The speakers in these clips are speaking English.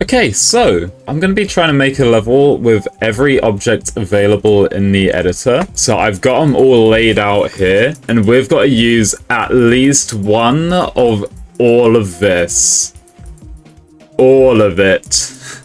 Okay, so I'm going to be trying to make a level with every object available in the editor. So I've got them all laid out here, and we've got to use at least one of all of this. All of it.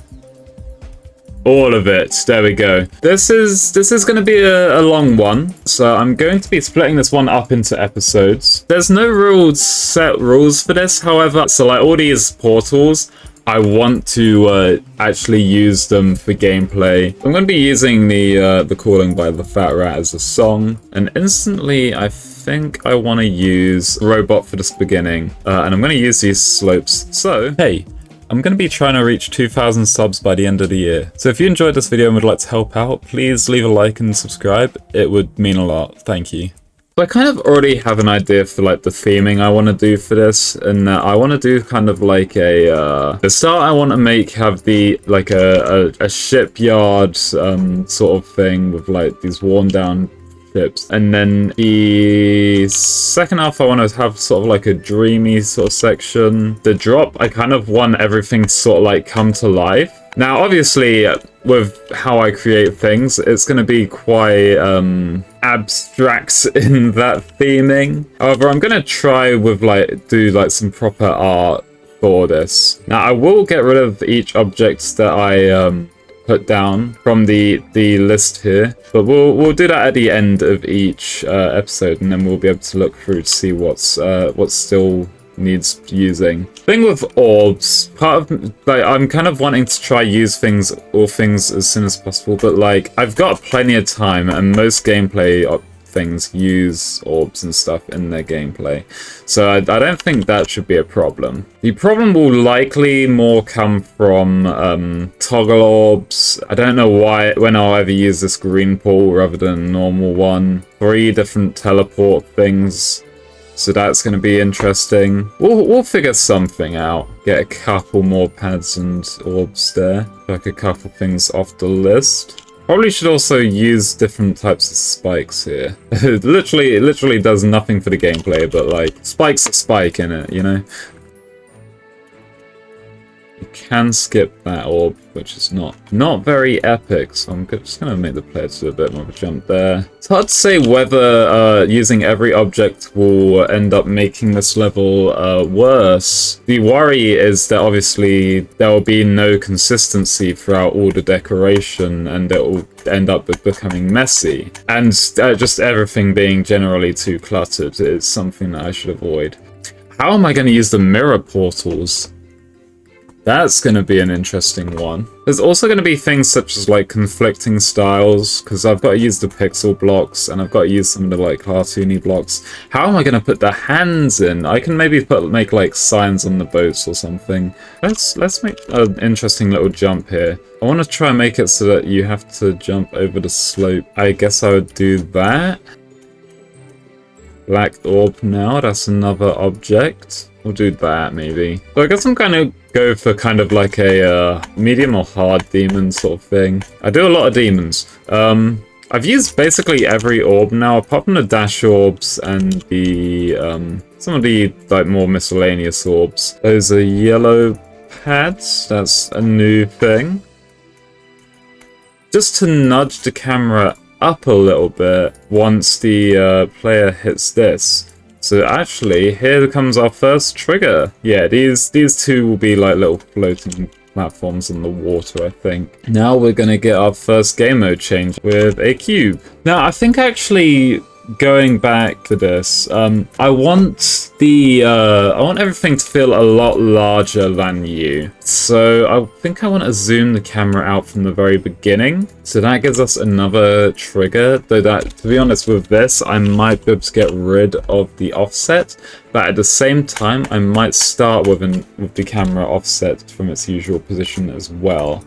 All of it. There we go. This is going to be a long one, so I'm going to be splitting this one up into episodes. There's no set rules for this, however, so like all these portals, I want to actually use them for gameplay. I'm going to be using the Calling by TheFatRat as a song, and instantly I think I want to use Robot for this beginning, and I'm going to use these slopes. So, hey, I'm going to be trying to reach 2,000 subs by the end of the year. So if you enjoyed this video and would like to help out, please leave a like and subscribe. It would mean a lot. Thank you. So I kind of already have an idea for like the theming I want to do for this, and I want to do kind of like the start I want to have the like a shipyard sort of thing with like these worn down ships, and then the second half I want to have sort of like a dreamy sort of section. The drop, I kind of want everything to sort of like come to life. Now obviously with how I create things, it's going to be quite abstract in that theming. However, I'm going to try with do some proper art for this. Now I will get rid of each object that I put down from the list here, but we'll do that at the end of each episode, and then we'll be able to look through to see what's still needs using. Thing with orbs, part of I'm kind of wanting to try use all things as soon as possible, but like I've got plenty of time, and most gameplay things use orbs and stuff in their gameplay, so I don't think that should be a problem. The problem will likely more come from toggle orbs. I don't know when I'll ever use this green pool rather than a normal one. 3 different teleport things, so that's going to be interesting. We'll figure something out. Get a couple more pads and orbs there. Like a couple things off the list. Probably should also use different types of spikes here. It literally does nothing for the gameplay, but like spike's a spike in it, you know? You can skip that orb, which is not very epic, so I'm just going to make the player do a bit more of a jump there. It's hard to say whether using every object will end up making this level worse. The worry is that obviously there will be no consistency throughout all the decoration, and it will end up becoming messy. And just everything being generally too cluttered is something that I should avoid. How am I going to use the mirror portals? That's going to be an interesting one. There's also going to be things such as like conflicting styles, because I've got to use the pixel blocks and I've got to use some of the like cartoony blocks. How am I going to put the hands in? I can maybe make like signs on the boats or something. Let's make an interesting little jump here. I want to try and make it so that you have to jump over the slope. I guess I would do that. Black orb now, that's another object. We'll do that maybe. So I guess I'm gonna go for kind of like a medium or hard demon sort of thing. I do a lot of demons. I've used basically every orb now, apart from the dash orbs and the some of the like more miscellaneous orbs. Those are yellow pads. That's a new thing. Just to nudge the camera up a little bit once the player hits this. So actually, here comes our first trigger. Yeah, these two will be like little floating platforms on the water, I think. Now we're gonna get our first game mode change with a cube. Now, I think actually going back to this, I want everything to feel a lot larger than you. So I think I want to zoom the camera out from the very beginning. So that gives us another trigger, though that, to be honest with this, I might be able to get rid of the offset, but at the same time, I might start with the camera offset from its usual position as well.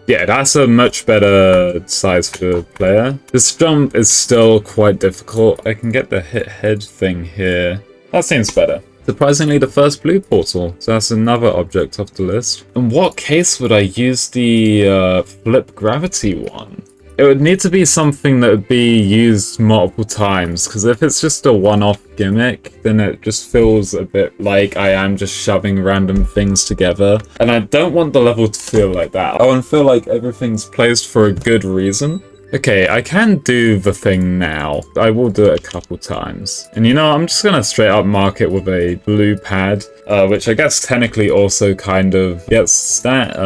Yeah, that's a much better size for the player. This jump is still quite difficult. I can get the hit head thing here. That seems better. Surprisingly, the first blue portal. So that's another object off the list. In what case would I use the flip gravity one? It would need to be something that would be used multiple times, because if it's just a one-off gimmick, then it just feels a bit like I am just shoving random things together. And I don't want the level to feel like that. I want to feel like everything's placed for a good reason. Okay, I can do the thing now. I will do it a couple times. And you know, I'm just gonna straight up mark it with a blue pad, which I guess technically also kind of gets that.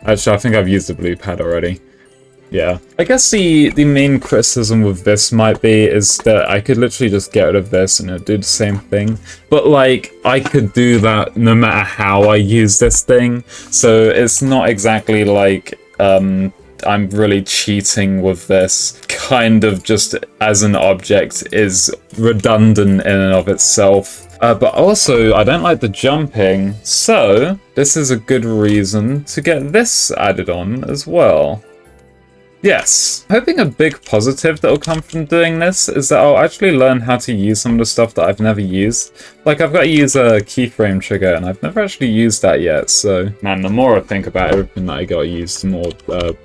Actually, I think I've used the blue pad already. Yeah. I guess the main criticism with this might be is that I could literally just get rid of this and it'd do the same thing. But like, I could do that no matter how I use this thing. So it's not exactly like, I'm really cheating with this. Kind of just as an object is redundant in and of itself. But also, I don't like the jumping, so this is a good reason to get this added on as well. Yes, hoping a big positive that will come from doing this is that I'll actually learn how to use some of the stuff that I've never used. Like, I've got to use a keyframe trigger, and I've never actually used that yet, so... Man, the more I think about everything that I gotta use, the more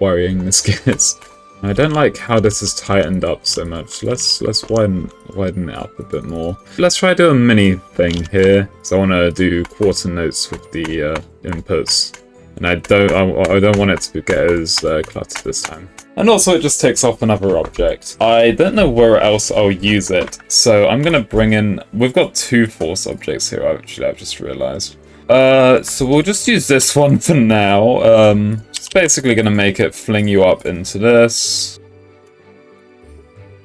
worrying this gets. I don't like how this is tightened up so much. Let's widen it up a bit more. Let's try do a mini thing here. So I want to do quarter notes with the inputs. And I don't want it to get as cluttered this time. And also it just takes off another object. I don't know where else I'll use it, so I'm gonna bring in... We've got two force objects here, actually, I've just realized. So we'll just use this one for now. Just basically gonna make it fling you up into this.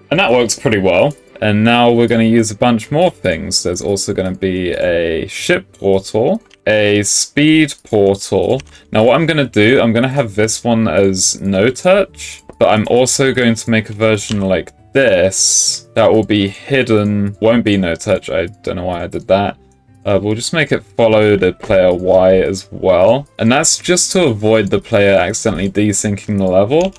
And that works pretty well. And now we're gonna use a bunch more things. There's also gonna be a ship portal, a speed portal. Now what I'm going to do, I'm going to have this one as no touch, but I'm also going to make a version like this that will be hidden, won't be no touch. I don't know why I did that. We'll just make it follow the player Y as well. And that's just to avoid the player accidentally desyncing the level.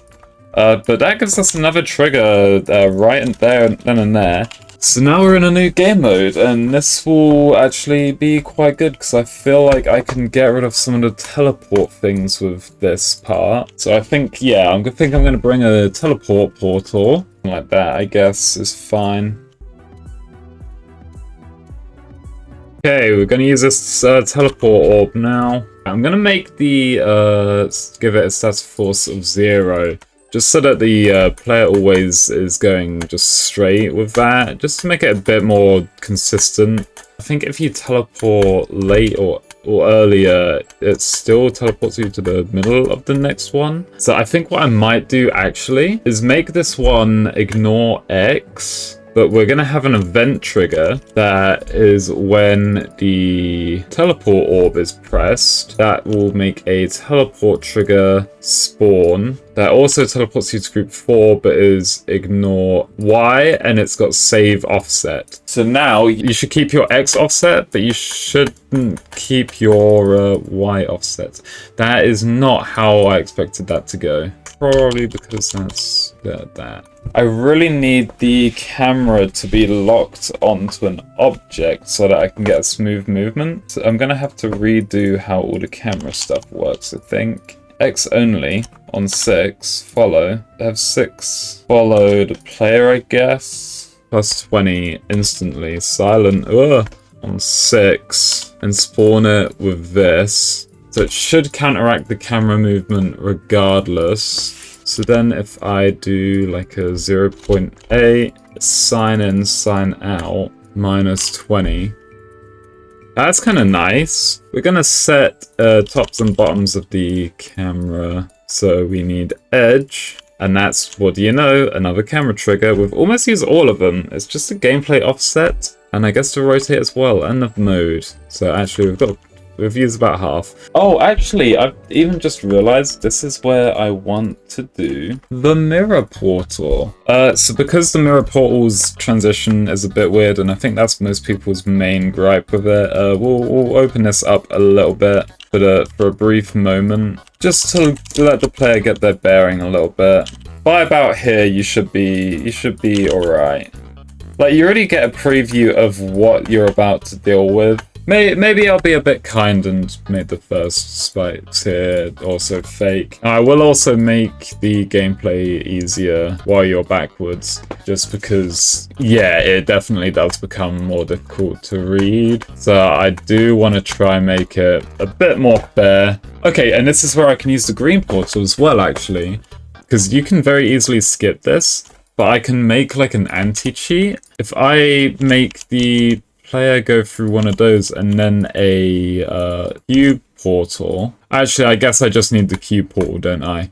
But that gives us another trigger right in there, then and there. So now we're in a new game mode, and this will actually be quite good because I feel like I can get rid of some of the teleport things with this part. So I think, yeah, I'm going to bring a teleport portal. Like that, I guess, is fine. Okay, we're going to use this teleport orb now. I'm going to make the, give it a status force of 0. Just so that the player always is going just straight with that, just to make it a bit more consistent. I think if you teleport late or earlier, it still teleports you to the middle of the next one. So I think what I might do actually is make this one ignore X. But we're going to have an event trigger that is when the teleport orb is pressed. That will make a teleport trigger spawn. That also teleports you to group 4, but is ignore Y, and it's got save offset. So now you should keep your X offset, but you shouldn't keep your Y offset. That is not how I expected that to go. Probably because that's that. I really need the camera to be locked onto an object so that I can get a smooth movement. So I'm going to have to redo how all the camera stuff works, I think. X only on 6, follow. I have 6 follow the player, I guess. Plus 20 instantly. Silent on 6 and spawn it with this. So it should counteract the camera movement regardless. So then if I do like a 0.8, sign in, sign out, minus 20. That's kind of nice. We're going to set tops and bottoms of the camera. So we need edge. And that's, what do you know, another camera trigger. We've almost used all of them. It's just a gameplay offset. And I guess to rotate as well, and the mode. So actually we've used about half. Oh, actually, I've even just realized this is where I want to do the mirror portal. So because the mirror portal's transition is a bit weird, and I think that's most people's main gripe with it, we'll open this up a little bit for a brief moment, just to let the player get their bearing a little bit. By about here, you should be all right. Like, you already get a preview of what you're about to deal with. Maybe I'll be a bit kind and make the first spikes here also fake. I will also make the gameplay easier while you're backwards, just because, yeah, it definitely does become more difficult to read. So I do want to try and make it a bit more fair. Okay, and this is where I can use the green portal as well, actually, because you can very easily skip this, but I can make like an anti-cheat. If I make the player go through one of those and then a cube portal. Actually, I guess I just need the cube portal, don't I?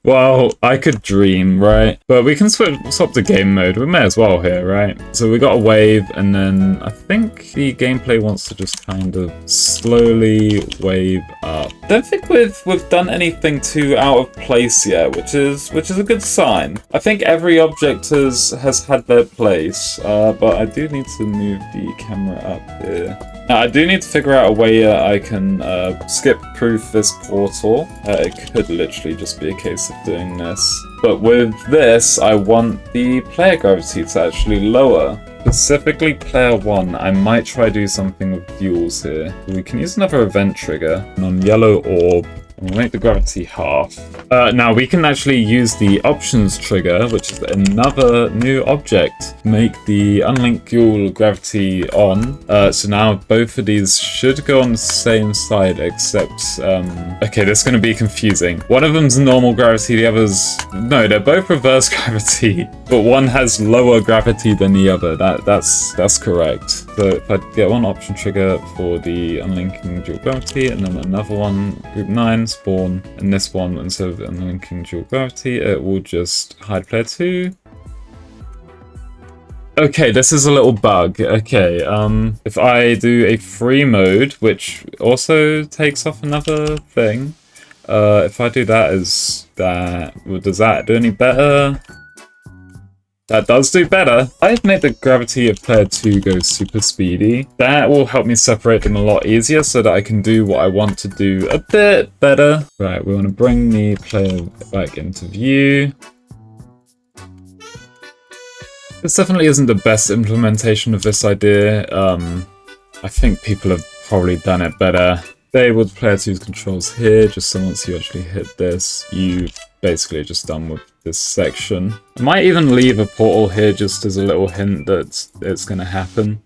Well, I could dream, right? But we can swap the game mode. We may as well here, right? So we got a wave, and then I think the gameplay wants to just kind of slowly wave up. Don't think we've done anything too out of place yet, which is a good sign. I think every object has had their place, but I do need to move the camera up here. Now, I do need to figure out a way I can skip-proof this portal. It could literally just be a case of doing this. But with this, I want the player gravity to actually lower. Specifically player 1, I might try do something with duels here. We can use another event trigger. And on yellow orb, we'll make the gravity half. Now we can actually use the options trigger, which is another new object, make the unlinked dual gravity on. So now both of these should go on the same side, except, okay, this is going to be confusing. One of them's normal gravity, the other's, no, they're both reverse gravity, but one has lower gravity than the other. That's correct. So if I get one option trigger for the unlinking dual gravity, and then another one, group 9, spawn, and this one, instead of unlinking dual gravity, it will just hide player 2. Okay, this is a little bug. Okay, if I do a free mode, which also takes off another thing, if I do that, does that do any better? That does do better. I've made the gravity of player 2 go super speedy. That will help me separate them a lot easier so that I can do what I want to do a bit better. Right, we want to bring the player back into view. This definitely isn't the best implementation of this idea. I think people have probably done it better. Disable player 2's controls here, just so once you actually hit this, you basically are just done with this section. I might even leave a portal here just as a little hint that it's going to happen.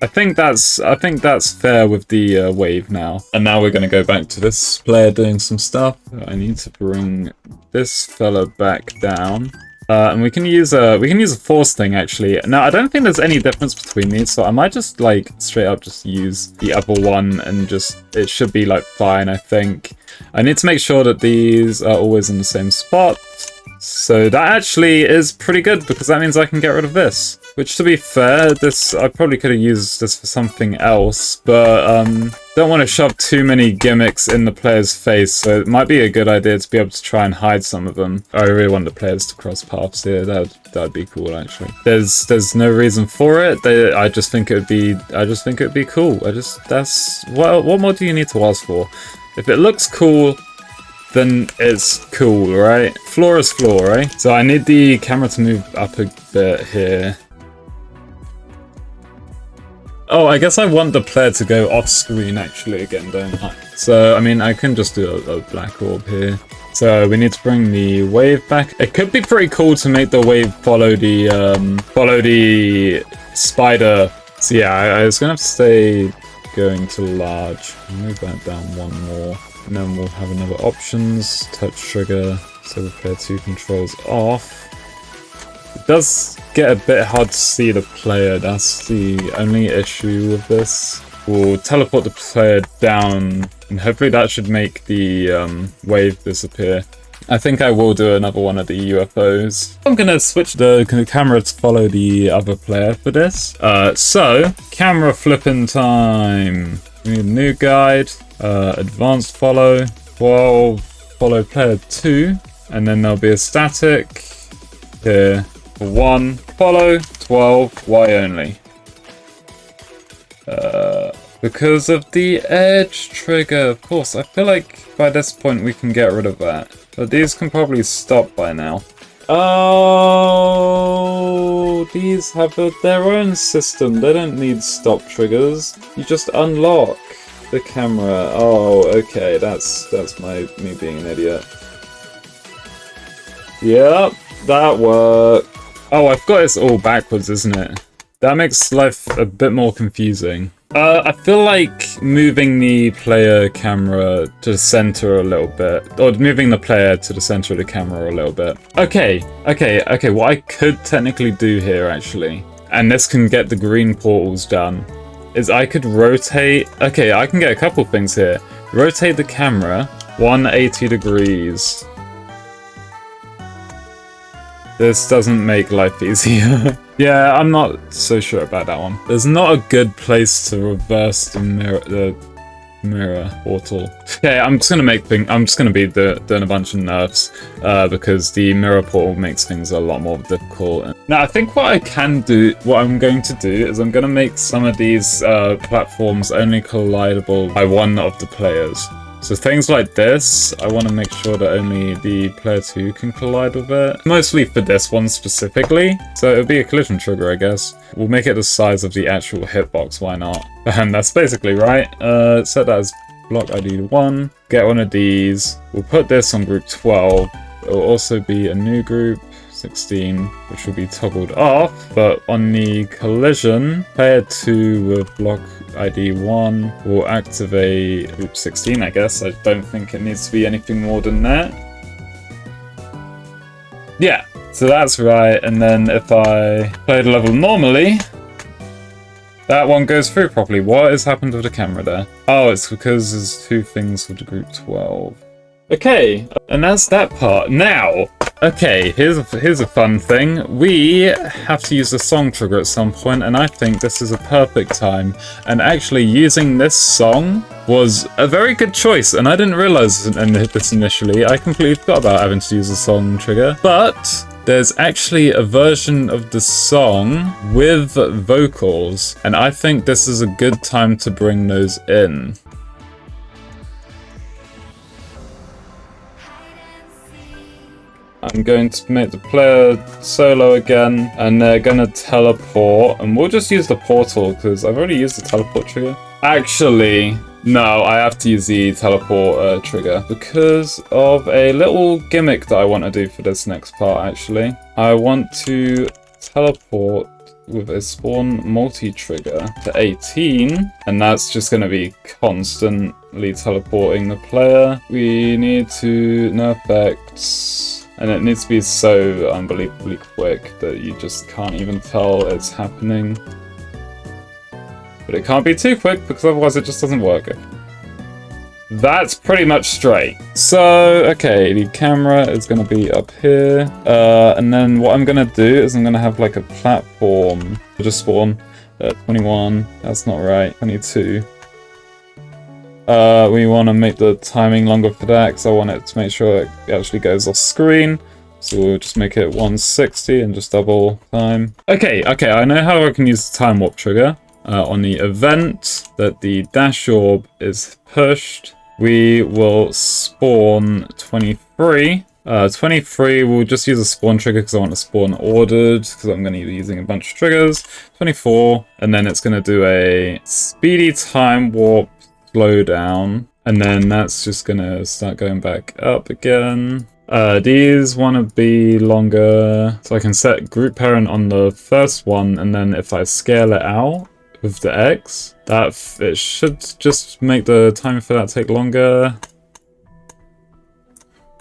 I think that's fair with the wave now. And now we're going to go back to this player doing some stuff. I need to bring this fella back down. And we can use a force thing actually. Now I don't think there's any difference between these, so I might just like straight up just use the other one and just it should be like fine. I think I need to make sure that these are always in the same spot. So that actually is pretty good because that means I can get rid of this. Which, to be fair, I probably could have used this for something else, but don't want to shove too many gimmicks in the player's face, so it might be a good idea to be able to try and hide some of them. I really want the players to cross paths here. That'd be cool, actually. There's no reason for it. I just think it would be cool. What more do you need to ask for? If it looks cool, then it's cool, right? Floor is floor, right? So I need the camera to move up a bit here. Oh, I guess I want the player to go off screen actually again, don't I? So, I mean, I can just do a black orb here. So we need to bring the wave back. It could be pretty cool to make the wave follow the spider. So yeah, I was gonna have to stay going to large. Move that down one more. And then we'll have another options, touch trigger, so the player 2 controls off. It does get a bit hard to see the player, that's the only issue with this. We'll teleport the player down, and hopefully that should make the wave disappear. I think I will do another one of the UFOs. I'm gonna switch the camera to follow the other player for this. So, camera flipping time. We need a new guide, advanced follow, 12, follow player 2, and then there'll be a static here. 1, follow, 12, Y only. Because of the edge trigger, of course. I feel like by this point we can get rid of that. But these can probably stop by now. Oh, these have their own system. They don't need stop triggers. You just unlock the camera. Oh, okay. That's me being an idiot. Yep, that worked. Oh, I've got this all backwards, isn't it? That makes life a bit more confusing. I feel like moving the player camera to the center a little bit, or moving the player to the center of the camera a little bit. Okay. What I could technically do here, actually, and this can get the green portals done, is I could rotate. Okay, I can get a couple things here. Rotate the camera 180 degrees. This doesn't make life easier. Yeah, I'm not so sure about that one. There's not a good place to reverse the mirror portal. Okay, I'm just gonna be doing a bunch of nerfs because the mirror portal makes things a lot more difficult. Now, I think what I'm going to do is I'm gonna make some of these platforms only collidable by one of the players. So things like this, I want to make sure that only the player 2 can collide with it. Mostly for this one specifically. So it'll be a collision trigger, I guess. We'll make it the size of the actual hitbox, why not? And that's basically right. Set that as block ID 1. Get one of these. We'll put this on group 12. It will also be a new group, 16, which will be toggled off. But on the collision, player 2 with block ID 1 will activate group 16, I guess. I don't think it needs to be anything more than that. Yeah, so that's right. And then if I play the level normally, that one goes through properly. What has happened with the camera there? Oh, it's because there's two things with the group 12. Okay, and that's that part. Now, okay, here's a fun thing. We have to use the song trigger at some point, and I think this is a perfect time. And actually, using this song was a very good choice, and I didn't realize this initially. I completely forgot about having to use the song trigger. But there's actually a version of the song with vocals, and I think this is a good time to bring those in. I'm going to make the player solo again, and they're gonna teleport, and we'll just use the portal, because I've already used the teleport trigger. Actually, no, I have to use the teleport trigger, because of a little gimmick that I want to do for this next part, actually. I want to teleport with a spawn multi-trigger to 18, and that's just going to be constantly teleporting the player. We need to nerf effects. And it needs to be so unbelievably quick that you just can't even tell it's happening. But it can't be too quick, because otherwise it just doesn't work. That's pretty much straight. So, okay, the camera is going to be up here. And then what I'm going to do is I'm going to have like a platform. Just spawn 21. That's not right. 22. We want to make the timing longer for that, because I want it to make sure it actually goes off screen. So we'll just make it 160 and just double time. Okay, I know how I can use the time warp trigger. On the event that the dash orb is pushed, we will spawn 23. 23, we'll just use a spawn trigger because I want to spawn ordered, because I'm going to be using a bunch of triggers. 24, and then it's going to do a speedy time warp slow down, and then that's just gonna start going back up again. These want to be longer, so I can set group parent on the first one, and then if I scale it out with the X, it should just make the time for that take longer.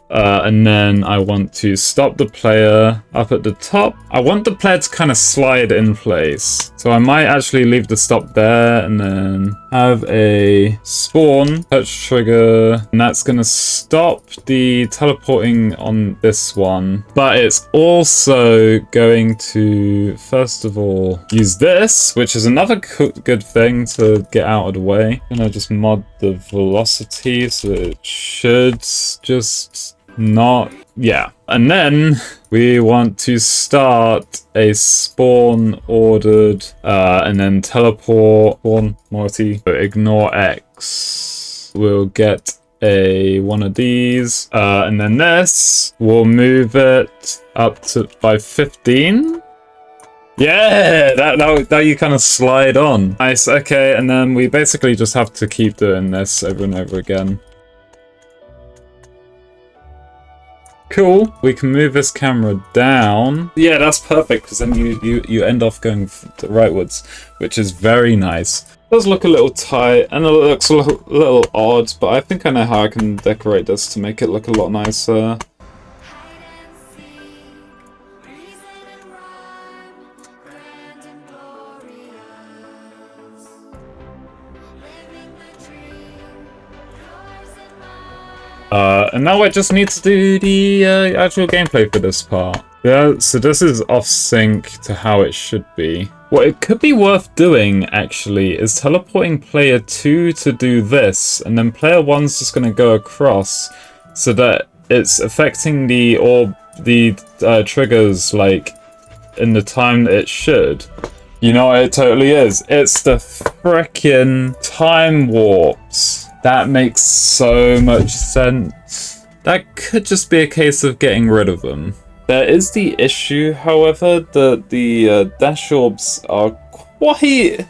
And then I want to stop the player up at the top. I want the player to kind of slide in place. So I might actually leave the stop there and then have a spawn touch trigger. And that's going to stop the teleporting on this one. But it's also going to, first of all, use this, which is another good thing to get out of the way. I'm going to just mod the velocity so it should just not, yeah. And then we want to start a spawn ordered and then teleport spawn multi. Ignore X. We'll get one of these, and then this, we'll move it up to by 15. Yeah, that you kind of slide on. Nice, okay, and then we basically just have to keep doing this over and over again. Cool. We can move this camera down. Yeah, that's perfect, because then you end off going rightwards, which is very nice. It does look a little tight, and it looks a little odd, but I think I know how I can decorate this to make it look a lot nicer. And now I just need to do the actual gameplay for this part. Yeah, so this is off sync to how it should be. What it could be worth doing, actually, is teleporting player 2 to do this, and then player 1's just going to go across, so that it's affecting the triggers, like, in the time that it should. You know what it totally is? It's the frickin' time warps. That makes so much sense. That could just be a case of getting rid of them. There is the issue, however, that the dash orbs are quite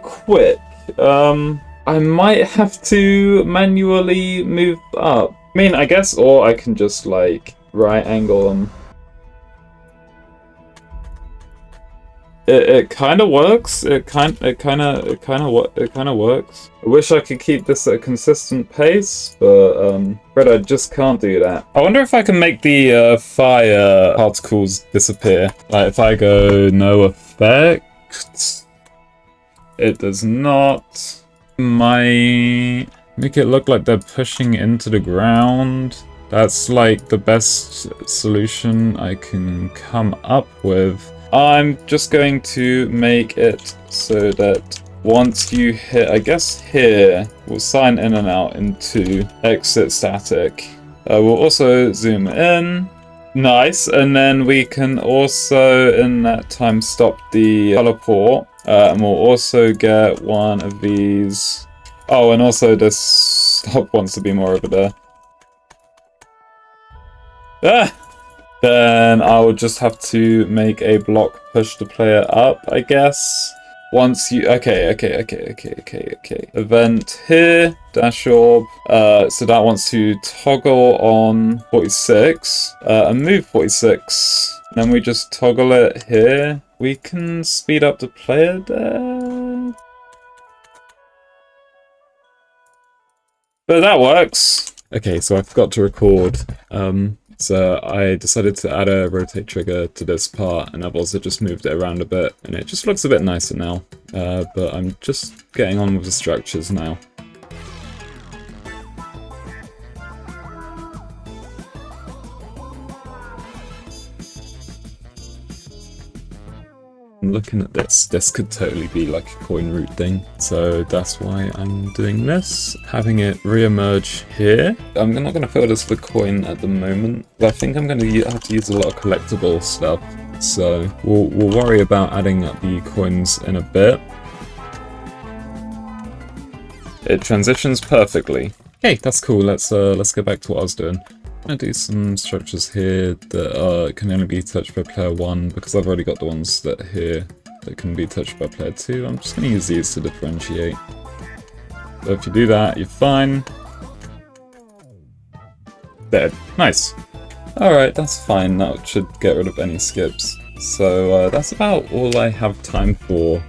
quick. I might have to manually move up. I mean, I guess, or I can just like right angle them. It kind of works. It kind of works. I wish I could keep this at a consistent pace, but I just can't do that. I wonder if I can make the fire particles disappear. Like if I go no effect, it does not. Make it look like they're pushing into the ground. That's like the best solution I can come up with. I'm just going to make it so that once you hit, I guess here, we'll sign in and out into exit static. We'll also zoom in. Nice, and then we can also, in that time, stop the color port. And we'll also get one of these. Oh, and also this stop wants to be more over there. Ah! Then I'll just have to make a block push the player up, I guess. Once you... Okay. Event here, dash orb. So that wants to toggle on 46 and move 46. Then we just toggle it here. We can speed up the player there. But that works. Okay, so I forgot to record. So I decided to add a rotate trigger to this part, and I've also just moved it around a bit, and it just looks a bit nicer now. But I'm just getting on with the structures now. Looking at this could totally be like a coin route thing, so that's why I'm doing this, having it re-emerge here. I'm not going to fill this with coin at the moment, but I think I'm going to have to use a lot of collectible stuff, so we'll worry about adding up the coins in a bit. It transitions perfectly. Okay, that's cool. Let's go back to what I was doing. I'm going to do some structures here that can only be touched by player 1, because I've already got the ones that are here that can be touched by player 2. I'm just going to use these to differentiate. So if you do that, you're fine. There. Nice. Alright, that's fine. That should get rid of any skips. So that's about all I have time for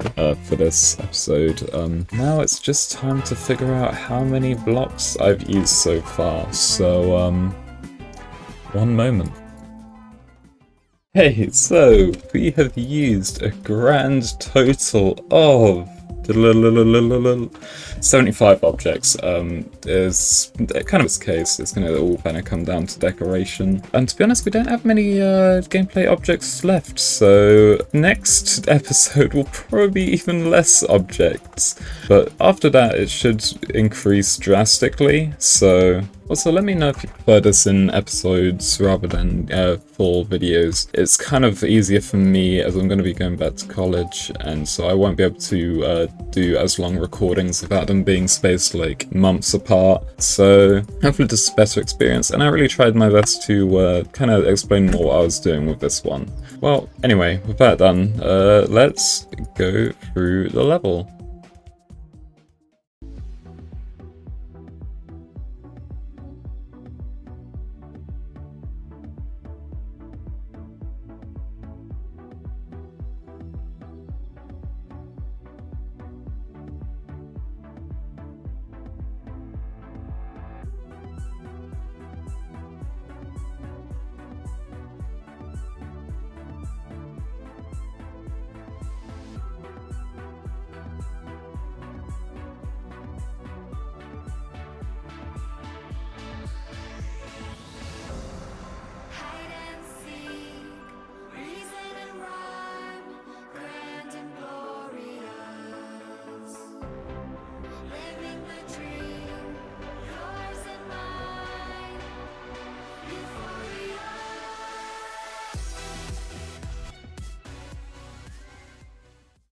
this episode. Now it's just time to figure out how many blocks I've used so far. So, one moment. Hey, so we have used a grand total of 75 objects. Is kind of its case. It's going to all kind of come down to decoration. And to be honest, we don't have many gameplay objects left, so next episode will probably be even less objects. But after that, it should increase drastically, so... Also, let me know if you prefer this in episodes rather than full videos. It's kind of easier for me as I'm going to be going back to college, and so I won't be able to do as long recordings without them being spaced like months apart. So hopefully this is a better experience, and I really tried my best to kind of explain more what I was doing with this one. Well, anyway, with that done, let's go through the level.